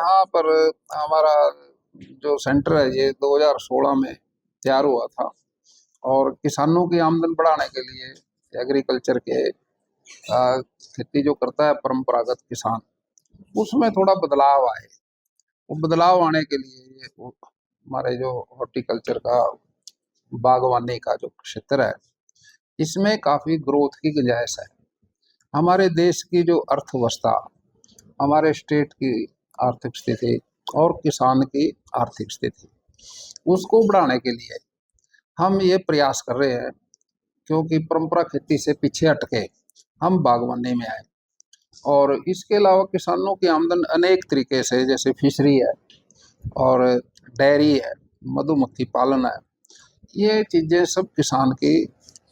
यहाँ पर हमारा जो सेंटर है ये 2016 में तैयार हुआ था और किसानों की आमदन बढ़ाने के लिए एग्रीकल्चर के खेती जो करता है परंपरागत किसान, उसमें थोड़ा बदलाव आए। वो बदलाव आने के लिए हमारे जो हॉर्टिकल्चर का बागवानी का जो क्षेत्र है इसमें काफी ग्रोथ की गुंजाइश है। हमारे देश की जो अर्थव्यवस्था, हमारे स्टेट की आर्थिक स्थिति और किसान की आर्थिक स्थिति, उसको बढ़ाने के लिए हम ये प्रयास कर रहे हैं, क्योंकि परंपरा खेती से पीछे हटके हम बागवानी में आए। और इसके अलावा किसानों की आमदन अनेक तरीके से, जैसे फिशरी है और डेयरी है, मधुमक्खी पालन है, ये चीज़ें सब किसान की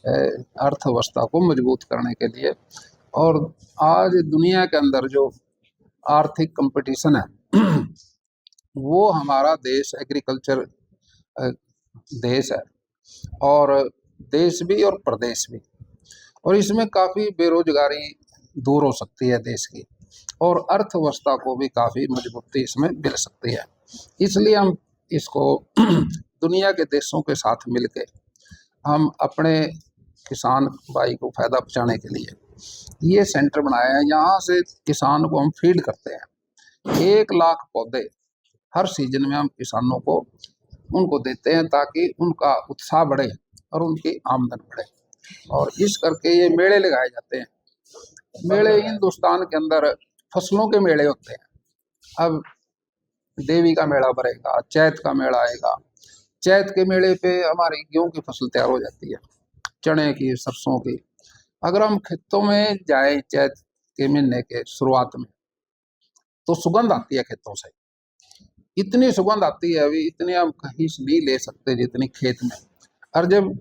अर्थव्यवस्था को मजबूत करने के लिए। और आज दुनिया के अंदर जो आर्थिक कंपटीशन है वो हमारा देश एग्रीकल्चर देश है, और देश भी और प्रदेश भी, और इसमें काफ़ी बेरोजगारी दूर हो सकती है देश की, और अर्थव्यवस्था को भी काफ़ी मजबूती इसमें मिल सकती है। इसलिए हम इसको दुनिया के देशों के साथ मिलके हम अपने किसान भाई को फ़ायदा पहुँचाने के लिए ये सेंटर बनाया है। यहाँ से किसान को हम फीड करते हैं। 1 लाख पौधे हर सीजन में हम किसानों को उनको देते हैं, ताकि उनका उत्साह बढ़े और उनकी आमदन बढ़े। और इस करके ये मेले लगाए जाते हैं। मेले हिंदुस्तान के अंदर फसलों के मेले होते हैं। अब देवी का मेला भरेगा, चैत का मेला आएगा। चैत के मेले पे हमारी गेहूं की फसल तैयार हो जाती है, चने की, सरसों की। अगर हम खेतों में जाए चैत के महीने के शुरुआत में, तो सुगंध आती है खेतों से। इतनी सुगंध आती है, अभी इतनी हम कहीं से नहीं ले सकते जितनी खेत में। और जब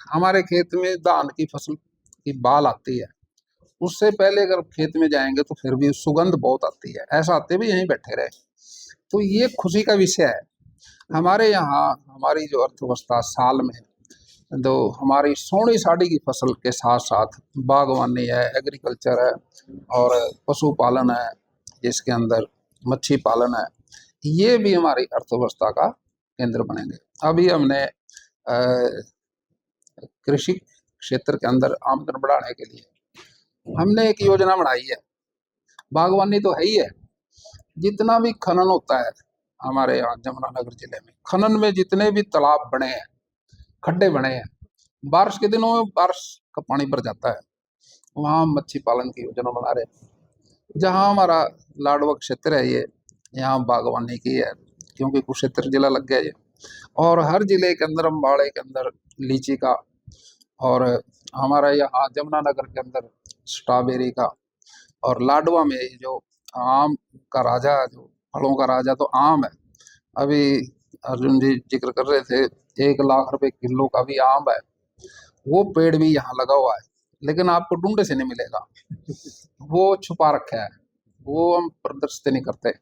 हमारे खेत में धान की फसल की बाल आती है, उससे पहले अगर खेत में जाएंगे तो फिर भी सुगंध बहुत आती है, ऐसा आते भी यहीं बैठे रहे। तो ये खुशी का विषय है। हमारे यहाँ हमारी जो अर्थव्यवस्था साल में तो हमारी सोनी साड़ी की फसल के साथ साथ बागवानी है, एग्रीकल्चर है और पशुपालन है, जिसके अंदर मच्छी पालन है, ये भी हमारी अर्थव्यवस्था का केंद्र बनेंगे। अभी हमने कृषि क्षेत्र के अंदर आमदन बढ़ाने के लिए हमने एक योजना बनाई है। बागवानी तो है ही है, जितना भी खनन होता है हमारे यहाँ जमुनानगर जिले में, खनन में जितने भी तालाब बने हैं, खड्डे बने हैं, बारिश के दिनों में बारिश का पानी भर जाता है, वहाँ मच्छी पालन की योजना बना रहे हैं। जहाँ हमारा लाडवा क्षेत्र है ये, यहाँ बागवानी की है, क्योंकि कुरुक्षेत्र जिला लग गया ये। और हर जिले के अंदर, अम्बाड़े के अंदर लीची का, और हमारा यहाँ जमुनानगर के अंदर स्ट्रॉबेरी का, और लाडवा में जो आम का राजा, जो फलों का राजा तो आम है। अभी अर्जुन जी जिक्र कर रहे थे 1 लाख रुपए किलो का भी आम है। वो पेड़ भी यहाँ लगा हुआ है, लेकिन आपको ढूंढे से नहीं मिलेगा, वो छुपा रखा है, वो हम प्रदर्शित नहीं करते।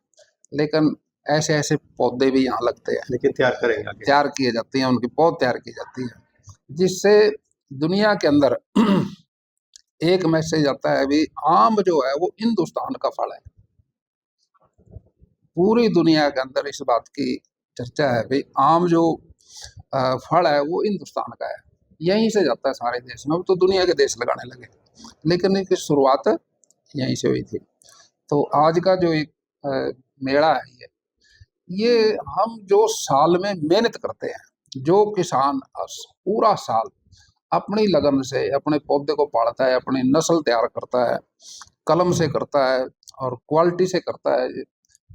लेकिन ऐसे ऐसे पौधे भी यहाँ लगते हैं, लेकिन तैयार करेंगे, तैयार किए जाती हैं, उनकी पौध तैयार की जाती है, जिससे दुनिया के अंदर एक मैसेज आता है, अभी आम जो है वो हिंदुस्तान का फल है। पूरी दुनिया के अंदर इस बात की चर्चा है, भाई आम जो फल है वो हिंदुस्तान का है, यहीं से जाता है सारे देश में। अब तो दुनिया के देश लगाने लगे, लेकिन इसकी शुरुआत यहीं से हुई थी। तो आज का जो एक मेला है ये हम जो साल में मेहनत करते हैं, जो किसान पूरा साल अपनी लगन से अपने पौधे को पालता है, अपनी नस्ल तैयार करता है, कलम से करता है और क्वालिटी से करता है।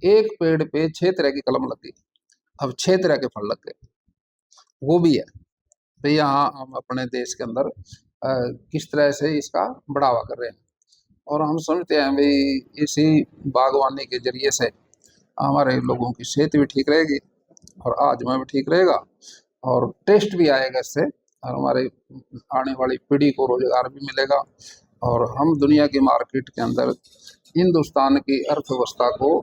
एक पेड़ पे 6 तरह की कलम लगी, अब 6 तरह के फल लग गए, वो भी है। तो यहाँ हम अपने देश के अंदर किस तरह से इसका बढ़ावा कर रहे हैं, और हम समझते हैं भाई इसी बागवानी के जरिए से हमारे लोगों की सेहत भी ठीक रहेगी और आजमा भी ठीक रहेगा, और टेस्ट भी आएगा इससे, और हमारे आने वाली पीढ़ी को रोजगार भी मिलेगा। और हम दुनिया की मार्केट के अंदर हिंदुस्तान की अर्थव्यवस्था को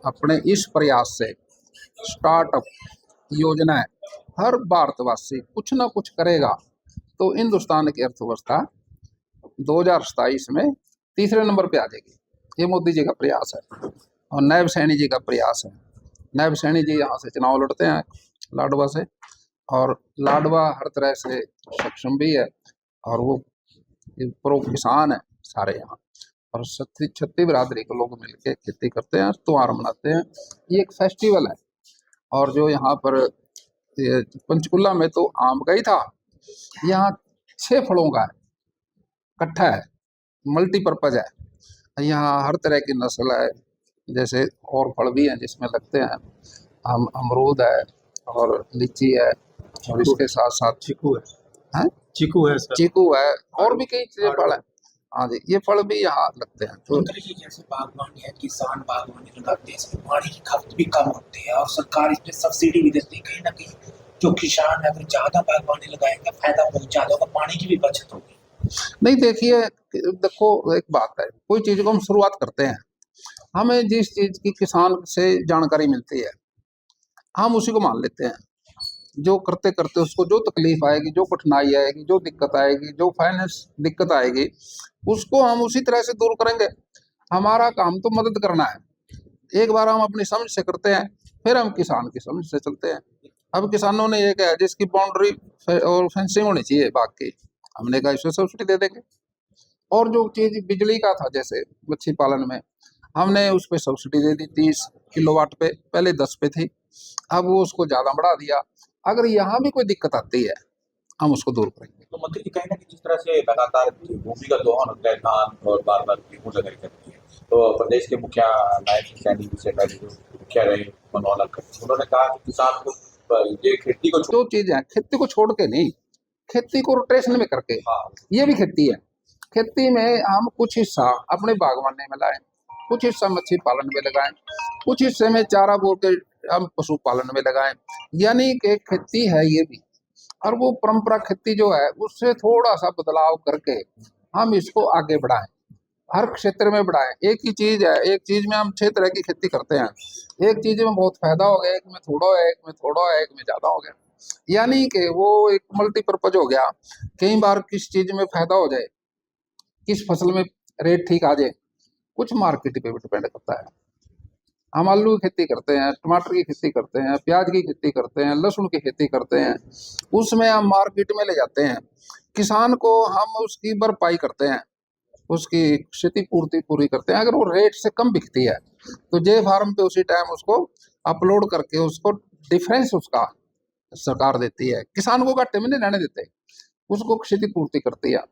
अपने इस प्रयास से, स्टार्टअप योजना है, हर भारतवासी कुछ ना कुछ करेगा तो हिंदुस्तान की अर्थव्यवस्था 2027 में तीसरे नंबर पे आ जाएगी। ये मोदी जी का प्रयास है। और नायब सैनी जी का प्रयास है। नायब सैनी जी यहाँ से चुनाव लड़ते हैं लाडवा से, और लाडवा हर तरह से सक्षम भी है, और वो प्रो किसान है सारे यहाँ, और छत्ती बिरादरी के लोग मिलके खेती करते हैं, त्योहार मनाते हैं, ये एक फेस्टिवल है। और जो यहाँ पर पंचकुला में तो आम का ही था, यहाँ 6 फलों का है, इकट्ठा है, मल्टीपर्पज है। यहाँ हर तरह की नस्ल है, जैसे और फल भी हैं जिसमें लगते हैं, अमरूद है और लीची है, और इसके साथ साथ चीकू है, हैं? चीकू है सर, चीकू है, और भी कई चीजें फल है। हाँ जी, ये फल भी यहाँ लगते हैं। तो मंत्री जी, जैसे बागवानी है, किसान बागवानी लगाते हैं, इसमें पानी की खपत भी कम होती है और सरकार इसमें सब्सिडी भी देती है। कहीं ना कहीं जो किसान है, अगर ज्यादा बागवानी लगाएंगे फायदा बहुत ज्यादा होगा, पानी की भी बचत होगी। नहीं, देखिए, देखो एक बात है, कोई चीज को हम शुरुआत करते हैं, हमें जिस चीज की किसान से जानकारी मिलती है हम उसी को मान लेते हैं। जो करते करते उसको जो तकलीफ आएगी, जो कठिनाई आएगी, जो दिक्कत आएगी, जो फाइनेंस दिक्कत आएगी, उसको हम उसी तरह से दूर करेंगे। हमारा काम तो मदद करना है। एक बार हम अपनी समझ से करते हैं, फिर हम किसान की समझ से चलते हैं। अब किसानों ने ये कहा जिसकी बाउंड्री और फेंसिंग होनी चाहिए बाग की, हमने कहा इसमें सब्सिडी दे देंगे। और जो चीज बिजली का था, जैसे मच्छी पालन में, हमने उस पर सब्सिडी दे दी 30 किलोवाट पे, पहले 10 पे थी, अब वो उसको ज्यादा बढ़ा दिया। अगर यहाँ भी कोई दिक्कत आती है हम उसको दूर करेंगे। तो मंत्री जी, कहीं ना कहीं जिस तरह से लगातार भूमि का दोहन होता है, धान और बार बार गेहूं लगाई जाती है, तो प्रदेश के मुखिया नायब सैनी जी से पहले जो मुखिया रहे मनोहर लाल खट्टर, उन्होंने कहा कि किसान को ये खेती को जो चीज है, खेती को छोड़ के नहीं, खेती को रोटेशन में करके, ये भी खेती है। खेती में हम कुछ हिस्सा अपने बागवानी में लाएं, कुछ हिस्सा मच्छी पालन में लगाएं, कुछ हिस्से में चारा बोल के हम पशुपालन में लगाएं, यानी कि खेती है ये भी। और वो परंपरा खेती जो है उससे थोड़ा सा बदलाव करके हम इसको आगे बढ़ाएं, हर क्षेत्र में बढ़ाएं। एक ही चीज है, एक चीज में हम 6 तरह की खेती करते हैं, एक चीज में बहुत फायदा हो गया, एक में थोड़ा है, एक में थोड़ा है, एक में ज्यादा हो गया, यानी कि वो एक मल्टीपर्पज हो गया। कई बार किस चीज में फायदा हो जाए, किस फसल में रेट ठीक आ जाए, कुछ मार्केट पे भी डिपेंड करता है। हम आलू की खेती करते हैं, टमाटर की खेती करते हैं, प्याज की खेती करते हैं, लहसुन की खेती करते हैं, उसमें हम मार्केट में ले जाते हैं, किसान को हम उसकी भरपाई करते हैं, उसकी क्षति पूर्ति पूरी करते हैं। अगर वो रेट से कम बिकती है तो जे फार्म पे उसी टाइम उसको अपलोड करके उसको डिफरेंस उसका सरकार देती है, किसान को घाटे में नहीं रहने देते, उसको क्षति पूर्ति करती है।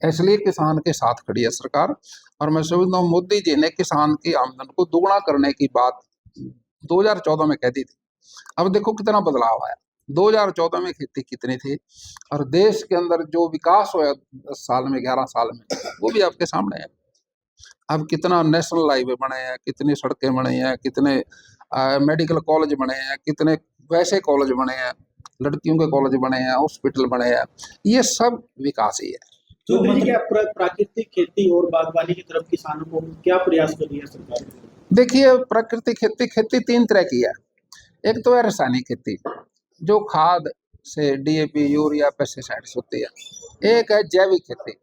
इसलिए किसान के साथ खड़ी है सरकार। और मैं समझता हूँ मोदी जी ने किसान की आमदन को दुगना करने की बात 2014 में कह दी थी। अब देखो कितना बदलाव आया। 2014 में खेती कितनी थी, और देश के अंदर जो विकास हुआ 10 साल में, 11 साल में, वो भी आपके सामने है। अब कितना नेशनल हाईवे बने हैं, कितनी सड़कें बनी हैं, कितने मेडिकल कॉलेज बने हैं, कितने वैसे कॉलेज बने हैं, लड़कियों के कॉलेज बने हैं, हॉस्पिटल बने हैं, ये सब विकास ही है। तो क्या प्राकृतिक खेती और बागवानी की तरफ किसानों को क्या प्रयास कर रही है सरकार? देखिए, प्राकृतिक खेती 3 तरह की है। एक तो है रासायनिक खेती, जो खाद से डीएपी, यूरिया, पेस्टिसाइड्स होती है। एक है जैविक खेती।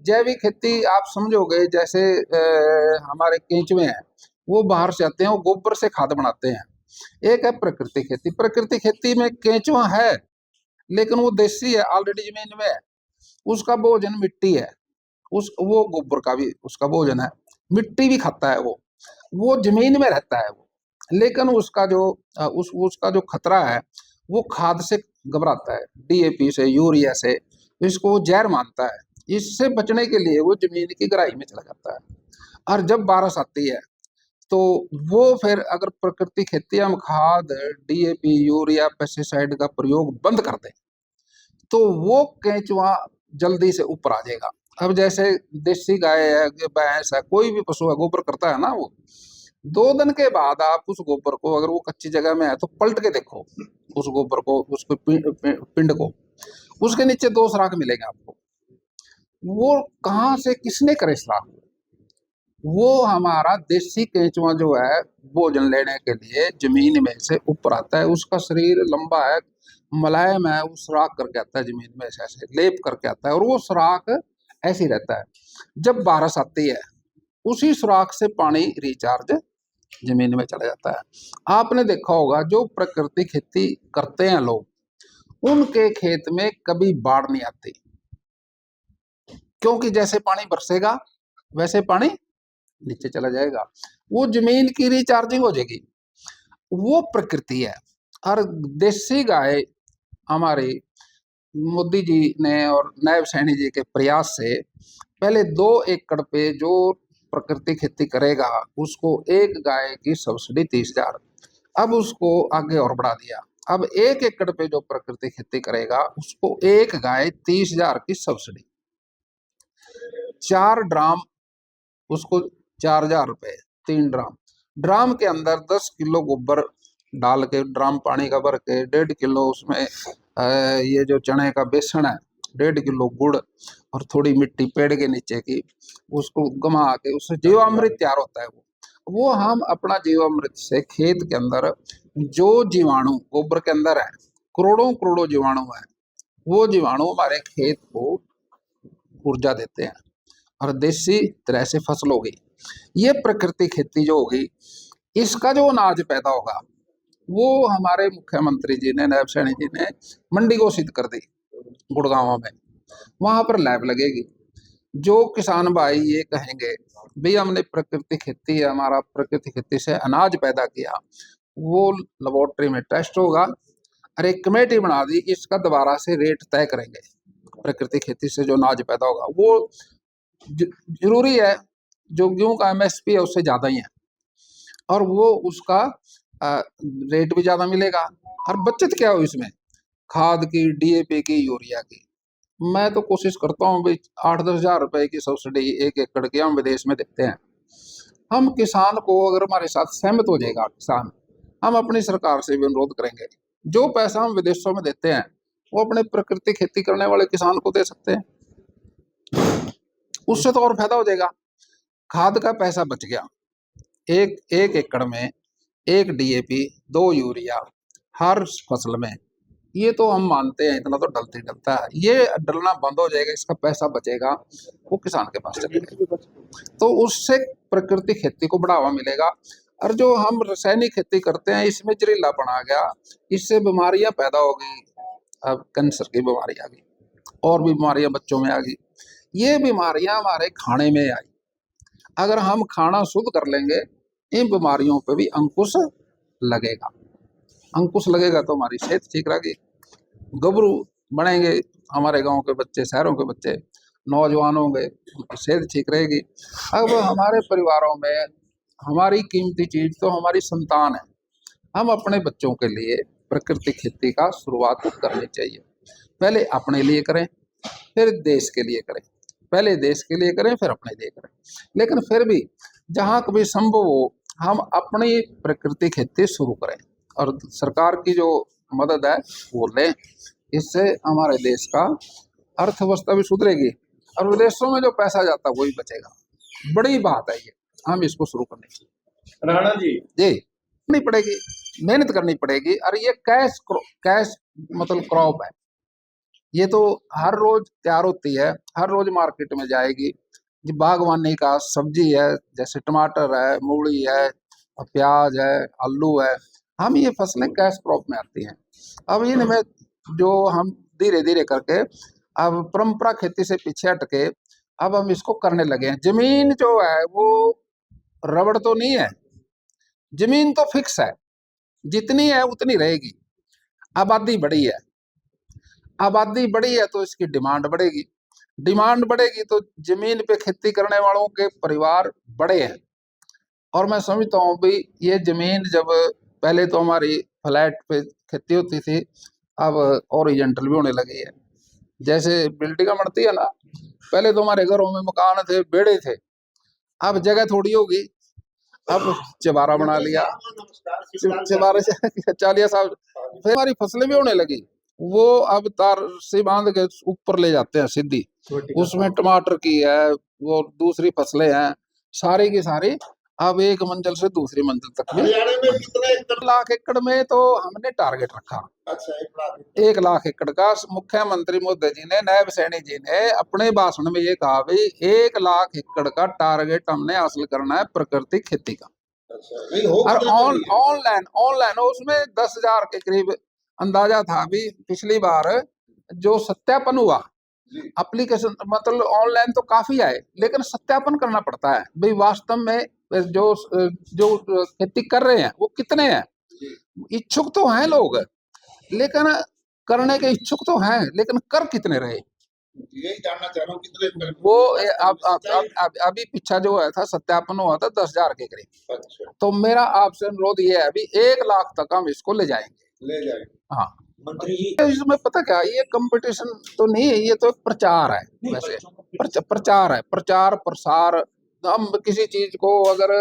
जैविक खेती आप समझोगे जैसे हमारे केंचुए हैं, वो बाहर से आते हैं, वो गोबर से खाद बनाते हैं। एक है प्राकृतिक खेती। प्राकृतिक खेती में केंचुआ है लेकिन वो देसी है, ऑलरेडी जमीन में है, उसका भोजन मिट्टी है, वो गोबर का भी उसका भोजन है, मिट्टी भी खाता है, वो जमीन में रहता है वो, लेकिन उसका जो उसका जो खतरा है वो खाद से घबराता है, डीएपी से, यूरिया से, इसको वो जहर मानता है। इससे बचने के लिए वो जमीन की गहराई में चला जाता है, और जब बारिश आती है तो वो फिर अगर प्राकृतिक खेती हम खाद, डीएपी, यूरिया, पेस्टिसाइड का प्रयोग बंद कर दें तो वो केंचुआ जल्दी से ऊपर आ जाएगा। अब जैसे देसी गाय है, भैंस है, कोई भी पशु है, गोबर करता है ना, वो 2 दिन के बाद आप उस गोबर को, अगर वो कच्ची जगह में है तो पलट के देखो उस गोबर को, उसको पिंड को, उसके नीचे 2 सुराख मिलेंगे आपको। वो कहाँ से, किसने करे सुराख? वो हमारा देसी केंचुआ जो है भोजन लेने के लिए जमीन में से ऊपर आता है, उसका शरीर लंबा है, मुलायम है, वो सुराख करके आता है जमीन में, ऐसे लेप करके आता है, और वो सुराख ऐसे ही रहता है। जब बारिश आती है उसी सुराख से पानी रिचार्ज जमीन में चला जाता है। आपने देखा होगा जो प्राकृतिक खेती करते हैं लोग, उनके खेत में कभी बाढ़ नहीं आती, क्योंकि जैसे पानी बरसेगा वैसे पानी नीचे चला जाएगा, वो जमीन की रिचार्जिंग हो जाएगी। वो प्रकृति है। और देसी गाय हमारे मोदी जी ने और नायब सैनी जी के प्रयास से पहले 2 एकड़ पे जो प्रकृति खेती करेगा उसको एक गाय की सब्सिडी 30,000, अब उसको आगे और बढ़ा दिया। अब 1 एकड़ पे जो प्रकृति खेती करेगा उसको एक गाय 30,000 की सब्सिडी, 4 ड्राम उसको 4,000 रुपए, 3 ड्राम। ड्राम के अंदर 10 किलो गोबर डाल के, ड्राम पानी का भर के, 1.5 किलो उसमें ये जो चने का बेसन है, 1.5 किलो गुड़ और थोड़ी मिट्टी पेड़ के नीचे की, उसको गमा के उससे जीवामृत तैयार होता है। वो हम अपना जीवामृत से खेत के अंदर जो जीवाणु गोबर के अंदर है, करोड़ों करोड़ों जीवाणु है, वो जीवाणु हमारे खेत को ऊर्जा देते हैं और देसी तरह से फसल होगी। ये प्रकृति खेती जो होगी, इसका जो अनाज पैदा होगा वो हमारे मुख्यमंत्री जी ने, नायब सैनी जी ने मंडी घोषित कर दी गुड़गांव में। वहां पर लैब लगेगी। जो किसान भाई ये कहेंगे भाई हमने प्रकृति खेती, हमारा प्रकृति खेती से अनाज पैदा किया, वो लेबोरेटरी में टेस्ट होगा और एक कमेटी बना दी, इसका दोबारा से रेट तय करेंगे। प्रकृति खेती से जो अनाज पैदा होगा वो जरूरी है, जो गेहूं का MSP है उससे ज्यादा ही है, और वो उसका रेट भी ज्यादा मिलेगा। और बचत क्या हो इसमें, खाद की, DAP की, यूरिया की। मैं तो कोशिश करता हूँ भाई 8-10 हजार रुपए की सब्सिडी 1 एकड़ की हम विदेश में देते हैं। हम किसान को, अगर हमारे साथ सहमत हो जाएगा किसान, हम अपनी सरकार से भी अनुरोध करेंगे जो पैसा हम विदेशों में देते हैं वो अपने प्रकृति खेती करने वाले किसान को दे सकते हैं, उससे तो और फायदा हो जाएगा। खाद का पैसा बच गया, एक एकड़ में 1 DAP 2 यूरिया हर फसल में, ये तो हम मानते हैं इतना तो डलते डलता है, ये डलना बंद हो जाएगा, इसका पैसा बचेगा वो किसान के पास चलेगा, तो उससे प्रकृति खेती को बढ़ावा मिलेगा। और जो हम रासायनिक खेती करते हैं इसमें जहरीलापन आ गया, इससे बीमारियां पैदा हो गई, अब कैंसर की बीमारी आ गई और भी बीमारियां बच्चों में आ गई। ये बीमारियां हमारे खाने में आई, अगर हम खाना शुद्ध कर लेंगे इन बीमारियों पे भी अंकुश लगेगा। अंकुश लगेगा तो हमारी सेहत ठीक रहेगी, गबरू बनेंगे हमारे गांव के बच्चे, शहरों के बच्चे नौजवान होंगे, उनकी सेहत ठीक रहेगी। अब हमारे परिवारों में हमारी कीमती चीज तो हमारी संतान है, हम अपने बच्चों के लिए प्रकृति खेती का शुरुआत करनी चाहिए। पहले अपने लिए करें, फिर देश के लिए करें, पहले देश के लिए करें फिर अपने लिए करें, लेकिन फिर भी जहाँ कभी संभव हो हम अपनी प्रकृति खेती शुरू करें और सरकार की जो मदद है वो लें। इससे हमारे देश का अर्थव्यवस्था भी सुधरेगी और विदेशों में जो पैसा जाता है वही बचेगा। बड़ी बात है ये, हम इसको शुरू करने की राणा जी नहीं पड़ेगी, मेहनत करनी पड़ेगी। और ये कैश मतलब क्रॉप है, ये तो हर रोज तैयार होती है, हर रोज मार्केट में जाएगी। बागवानी का सब्जी है, जैसे टमाटर है, मूली है, प्याज है, आलू है, हम ये फसलें कैश क्रॉप में आती हैं। अब इनमें जो हम धीरे धीरे करके अब परंपरा खेती से पीछे हटके अब हम इसको करने लगे हैं। जमीन जो है वो रबड़ तो नहीं है, जमीन तो फिक्स है, जितनी है उतनी रहेगी। आबादी बढ़ी है, आबादी बढ़ी है तो इसकी डिमांड बढ़ेगी, डिमांड बढ़ेगी तो जमीन पे खेती करने वालों के परिवार बड़े हैं। और मैं समझता हूँ भाई ये जमीन जब पहले तो हमारी फ्लैट पे खेती होती थी, अब ओरिजेंटल भी होने लगी है। जैसे बिल्डिंग बनती है ना, पहले तो हमारे घरों में मकान थे, बेड़े थे, अब जगह थोड़ी होगी, अब चबारा बना लिया, चबारे से चालिया साहब, फिर हमारी फसलें भी होने लगी, वो अब तार से बांध के ऊपर ले जाते हैं सीधी, उसमें टमाटर की है, वो दूसरी फसलें हैं, सारी की सारी अब एक मंजिल से दूसरी मंजिल तक। हरियाणा में कितने 1 लाख एकड़ में तो हमने टारगेट रखा। अच्छा, 1 लाख एकड़ का मुख्यमंत्री मोदी जी ने, नायब सैनी जी ने अपने भाषण में ये कहा भाई 1 लाख एकड़ का टारगेट हमने हासिल करना है प्रकृति खेती का। नहीं हो और कितना रही है? ऑनलाइन उसमें 10,000 के करीब अंदाजा था। अभी पिछली बार जो सत्यापन हुआ जी एप्लीकेशन, मतलब ऑनलाइन तो काफी आए, लेकिन सत्यापन करना पड़ता है भाई वास्तव में जो जो खेती कर रहे हैं वो कितने हैं। जी इच्छुक तो हैं लोग, लेकिन करने के इच्छुक तो हैं, लेकिन कर कितने रहे यही जानना चाह रहा हूँ कितने कर वो वास्तव में। अभी पीछा जो है था सत्यापन हुआ था 10,000 के करीब। अच्छा तो मेरा आपसे अनुरोध ये है, अभी 1 लाख तक हम इसको ले जाएंगे। ले जाएंगे। हाँ, मंत्री जी इसमें पता क्या, ये कंपटीशन तो नहीं है, ये तो एक प्रचार है। वैसे प्रचार है, प्रचार प्रसार। हम किसी चीज को अगर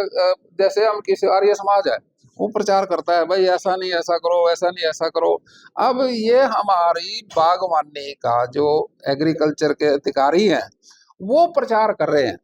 जैसे हम किसी आर्य समाज है, वो प्रचार करता है भाई ऐसा नहीं ऐसा करो, ऐसा नहीं ऐसा करो। अब ये हमारी बागवानी का जो एग्रीकल्चर के अधिकारी हैं वो प्रचार कर रहे हैं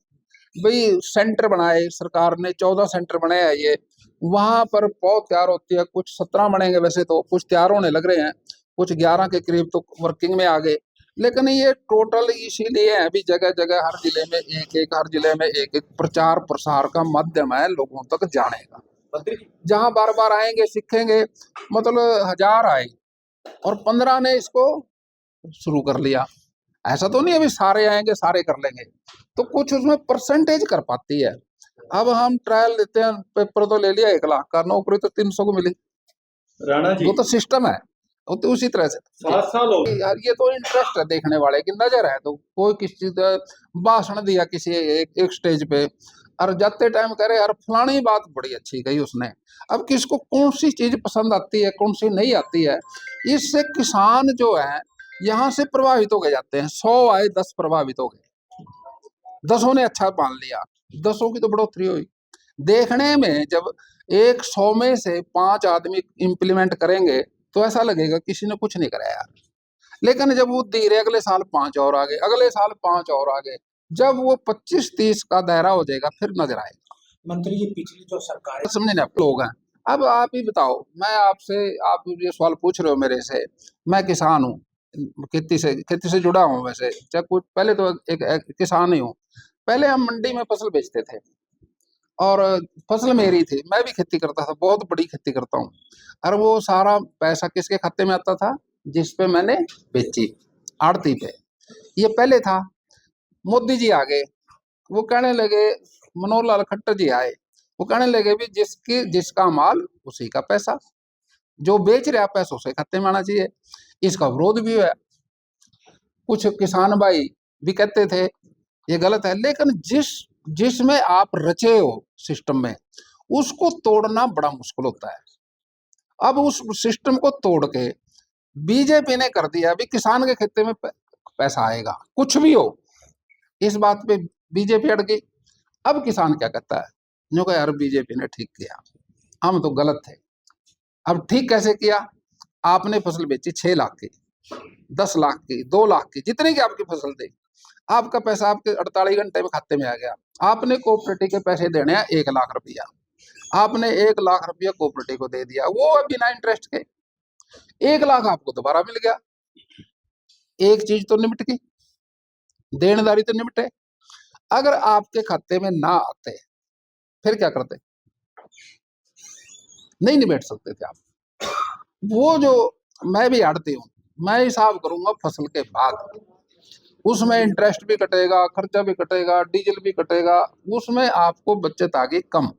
भाई सेंटर बनाए सरकार ने, 14 सेंटर बनाए हैं ये। वहां पर बहुत तैयार होती है, कुछ 17 बनेंगे वैसे तो, कुछ तैयार होने लग रहे हैं, कुछ 11 के करीब तो वर्किंग में आ गए। लेकिन ये टोटल इसीलिए है अभी जगह जगह हर जिले में एक एक, हर जिले में एक एक प्रचार प्रसार का माध्यम है लोगों तक जाने का। मंत्री जी जहां बार बार आएंगे सीखेंगे, मतलब 1000 आए और 15 ने इसको शुरू कर लिया, ऐसा तो नहीं अभी सारे आएंगे सारे कर लेंगे, तो कुछ उसमें परसेंटेज कर पाती है। अब हम ट्रायल देते हैं, पेपर तो ले लिया 1 लाख का, नौकरी तो 300 को मिली, राणा जी वो तो सिस्टम है। वो तो उसी तरह से 7 साल हो गए। यार ये तो इंटरेस्ट है देखने वाले की, नजर है। तो कोई किसी चीज भाषण दिया किसी एक स्टेज पे और जाते टाइम कह रहे यार फलानी बात बड़ी अच्छी कही उसने। अब किसको कौन सी चीज पसंद आती है कौन सी नहीं आती है, इससे किसान जो है यहाँ से प्रभावित होके जाते हैं। 100 आए 10 प्रभावित हो गए, 10 ने अच्छा मान लिया, 10 की तो बढ़ोतरी हुई। देखने में जब 100 में से 5 आदमी इम्प्लीमेंट करेंगे तो ऐसा लगेगा किसी ने कुछ नहीं कराया यार। लेकिन जब वो धीरे अगले साल 5 और आ गए, अगले साल 5 और आ गए, जब वो 25-30 का दायरा हो जाएगा फिर नजर आएगा। मंत्री जी पिछली जो सरकार समझे ना लोग हैं। अब आप ही बताओ, मैं आपसे, आप ये सवाल पूछ रहे हो मेरे से, मैं किसान हूँ, खेती से जुड़ा हूँ वैसे, चाहे कुछ पहले तो एक किसान ही हूँ। पहले हम मंडी में फसल बेचते थे और फसल मेरी थी, मैं भी खेती करता था, बहुत बड़ी खेती करता हूँ। और वो सारा पैसा किसके खाते में आता था, जिस पे मैंने बेची, आड़ती पे। ये पहले था। मोदी जी आ गए, वो कहने लगे, मनोहर लाल खट्टर जी आए, वो कहने लगे भी जिसका माल उसी का पैसा, जो बेच रहा पैसा उसे खाते में आना चाहिए। इसका विरोध भी हुआ, कुछ किसान भाई भी कहते थे ये गलत है, लेकिन जिसमें आप रचे हो सिस्टम में, उसको तोड़ना बड़ा मुश्किल होता है। अब उस सिस्टम को तोड़ के बीजेपी ने कर दिया भी किसान के खाते में पैसा आएगा कुछ भी हो। इस बात पे बीजेपी अड़ गई। अब किसान क्या कहता है, जो कहा यार बीजेपी ने ठीक किया, हम तो गलत थे। अब ठीक कैसे किया, आपने फसल बेची 6 लाख की, 10 लाख की, 2 लाख की, जितने की आपकी फसल थी, आपका पैसा आपके 48 घंटे में खाते में आ गया। आपने कोऑपरेटिव के पैसे देने हैं 1 लाख रुपया, आपने 1 लाख रुपया कोऑपरेटिव को दे दिया, वो बिना इंटरेस्ट के 1 लाख आपको दोबारा मिल गया। एक चीज तो निपट गई, देनदारी तो निपटे। अगर आपके खाते में ना आते फिर क्या करते, नहीं निपट सकते थे आप। वो जो मैं भी आड़ती हूँ, मैं हिसाब करूंगा फसल के बाद, उसमें इंटरेस्ट भी कटेगा, खर्चा भी कटेगा, डीजल भी कटेगा, उसमें आपको बचत आ गई कम,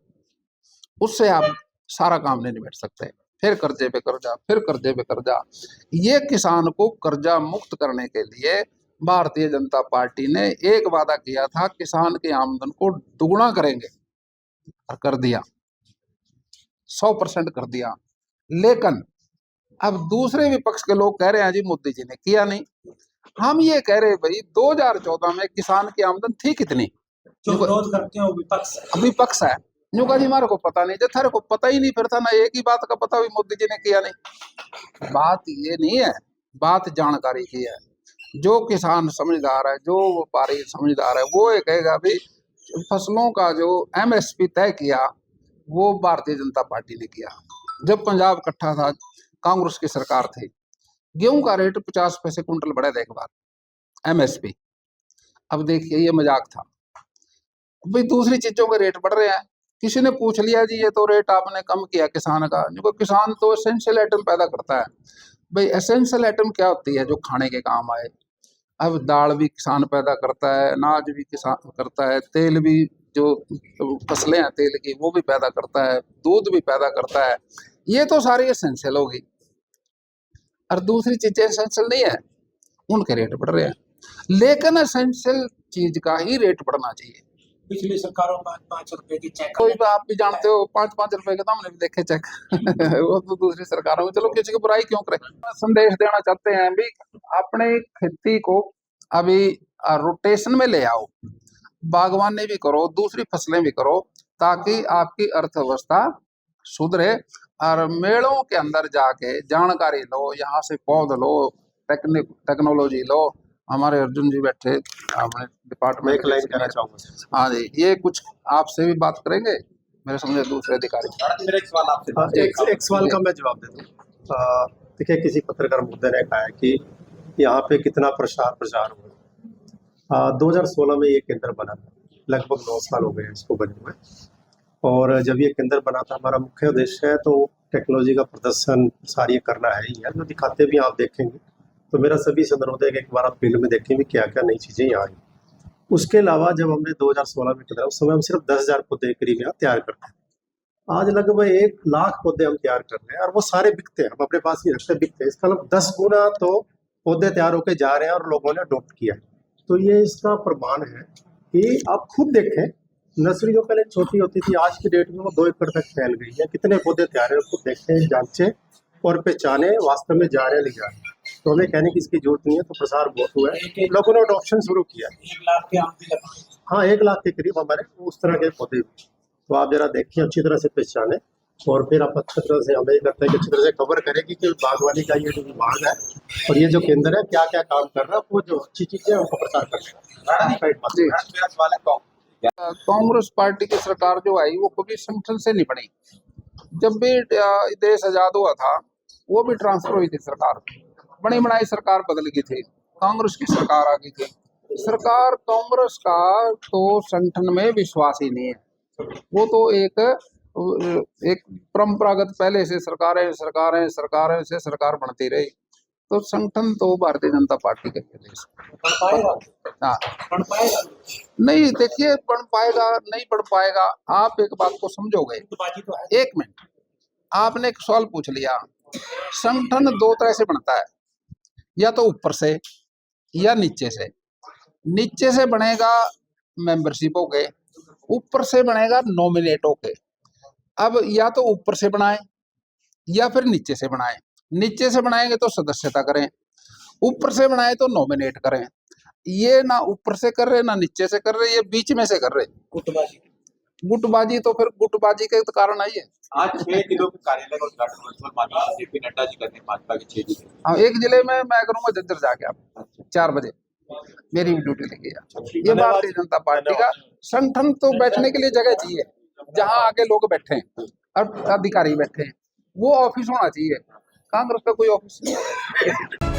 उससे आप सारा काम नहीं निपट सकते। फिर कर्जे पे कर्जा, फिर कर्जे पे कर्जा। ये किसान को कर्जा मुक्त करने के लिए भारतीय जनता पार्टी ने एक वादा किया था, किसान की आमदन को दुगुना करेंगे, और कर दिया, 100% कर दिया। लेकिन अब दूसरे विपक्ष के लोग कह रहे हैं जी मोदी जी ने किया नहीं। हम ये कह रहे भाई 2014 में किसान की आमदन थी कितनी, जो विरोध करते हैं वो विपक्ष है। विपक्ष है, न्यू का जी हमारे को पता नहीं, जब थारे को पता ही नहीं फिर था ना, एक ही बात का पता भी मोदी जी ने किया नहीं। बात ये नहीं है, बात जानकारी की है। जो किसान समझदार है, जो व्यापारी समझदार है, वो ये कहेगा भी फसलों का जो एमएसपी तय किया वो भारतीय जनता पार्टी ने किया। जब पंजाब इकट्ठा था, कांग्रेस की सरकार थी, गेहूं का रेट 50 पैसे कुंटल बढ़ा था एक बार एमएसपी। अब देखिए ये मजाक था भाई, दूसरी चीजों के रेट बढ़ रहे हैं, किसी ने पूछ लिया जी ये तो रेट आपने कम किया किसान का, देखो किसान तो एसेंशियल आइटम पैदा करता है। भाई एसेंशियल आइटम क्या होती है? जो खाने के काम आए। अब दाल भी किसान पैदा करता है, अनाज भी किसान करता है, तेल भी जो फसलें हैं तेल की वो भी पैदा करता है, दूध भी पैदा करता है। ये तो सारी एसेंशियल होगी, और दूसरी चीजें एसेंशियल नहीं है, उनके रेट बढ़ रहे हैं। लेकिन एसेंशियल चीज का ही रेट बढ़ना चाहिए। पिछली सरकारों में 5 रुपए की चेक कोई भी आप भी जानते हो 5-5 रुपए के तो हमने भी देखे चेक वो तो दूसरी सरकारों में, चलो किसी की बुराई क्यों करें। संदेश देना चाहते हैं भी अपने खेती को अभी रोटेशन में ले आओ, बागवानी भी करो, दूसरी फसलें भी करो, ताकि आपकी अर्थव्यवस्था सुधरे। और मेलों के अंदर जाके जानकारी लो, यहाँ से पौध लो, टेक्नोलॉजी लो। हमारे अर्जुन जी बैठे अपने डिपार्टमेंट एक लाइन कहना चाहूंगा। हाँ जी, ये कुछ आपसे भी बात करेंगे, मेरे समझे दूसरे अधिकारी। मेरा एक सवाल आपसे था। एक सवाल का मैं जवाब देता हूँ। देखिए, किसी पत्रकार मुद्दे ने कहा है कि यहाँ पे कितना प्रचार हुआ। 2016 में ये केंद्र बना था, लगभग 9 साल हो गए इसको बने हुए। और जब ये केंद्र बना था, हमारा मुख्य उद्देश्य है तो टेक्नोलॉजी का प्रदर्शन सारी करना है ही है, जो दिखाते भी आप देखेंगे। तो मेरा सभी से अनुरोध है कि एक बार आप फील्ड में देखें भी क्या क्या नई चीज़ें यहाँ आई। उसके अलावा जब हमने 2016 में किया उस समय हम सिर्फ 10,000 पौधे करीब यहाँ तैयार करते हैं। आज लगभग 1 लाख पौधे हम तैयार कर रहे हैं, और वो सारे बिकते हैं, हम अपने पास ही रखते बिकते हैं। इसका मतलब 10 गुना तो पौधे तैयार होकर जा रहे हैं और लोगों ने अडोप्ट किया है। तो ये इसका प्रमाण है कि आप खुद देखें, नर्सरी जो पहले छोटी होती थी, आज की डेट में वो 2 एकड़ तक फैल गई है। कितने पौधे तैयार है, खुद देखें, जांचें और पहचाने वास्तव में जा रहे हैं, नहीं जा रहे। तो हमें कहने की इसकी जरूरत नहीं है। तो प्रसार बहुत हुआ है, लोगों ने अडॉप्शन शुरू किया है। 1 लाख के आम भी लगा। हाँ, 1 लाख के करीब हमारे उस तरह के पौधे। तो आप जरा देखिए, अच्छी तरह से पहचाने, और फिर आप अच्छी तरह से हमें करते हैं कि अच्छी तरह से कवर करेगी कि बागवानी का ये जो विभाग है और ये जो केंद्र है क्या क्या काम कर रहा है, वो जो अच्छी चीजें उनको प्रचार करेगा। मेरा सवाल है कांग्रेस पार्टी की सरकार जो आई वो कभी संगठन से नहीं बनी। जब भी देश आजाद हुआ था वो भी ट्रांसफर हुई थी सरकार, बनी बनाई सरकार बदल गई थी, कांग्रेस की सरकार आ गई थी। सरकार कांग्रेस का तो संगठन में विश्वास ही नहीं है। वो तो एक परंपरागत पहले से सरकारें से सरकार बनती रही। तो संगठन तो भारतीय जनता पार्टी के देश बन पाएगा? हाँ बन पाएगा? नहीं, देखिए बढ़ पाएगा नहीं बढ़ पाएगा, आप एक बात को समझोगे। गुटबाजी तो है। एक मिनट, आपने एक सवाल पूछ लिया। संगठन 2 तरह से बनता है, या तो ऊपर से या नीचे से। नीचे से बनेगा मेंबरशिप हो के, ऊपर से बनेगा नॉमिनेट हो के। अब या तो ऊपर से बनाए या फिर नीचे से बनाए। नीचे से बनाएंगे तो सदस्यता करें, ऊपर से बनाए तो नॉमिनेट करें। ये ना ऊपर से कर रहे ना नीचे से कर रहे, ये बीच में से कर रहे। गुटबाजी तो फिर गुटबाजी के तो कारण आई है। आज 6 जिलों के कार्यालय का उद्घाटन वर्चुअल माध्यम से जेपी नड्डा जी करते हैं, भाजपा के 6 जिले। हाँ, एक जिले में मैं करूंगा झज्जर जाके, आप 4 बजे मेरी भी ड्यूटी लगी है। ये भारतीय जनता पार्टी का संगठन तो बैठने के लिए जगह चाहिए, जहां आके लोग बैठे हैं और अधिकारी बैठे हैं, वो ऑफिस होना चाहिए। कांग्रेस का कोई ऑफिस नहीं है।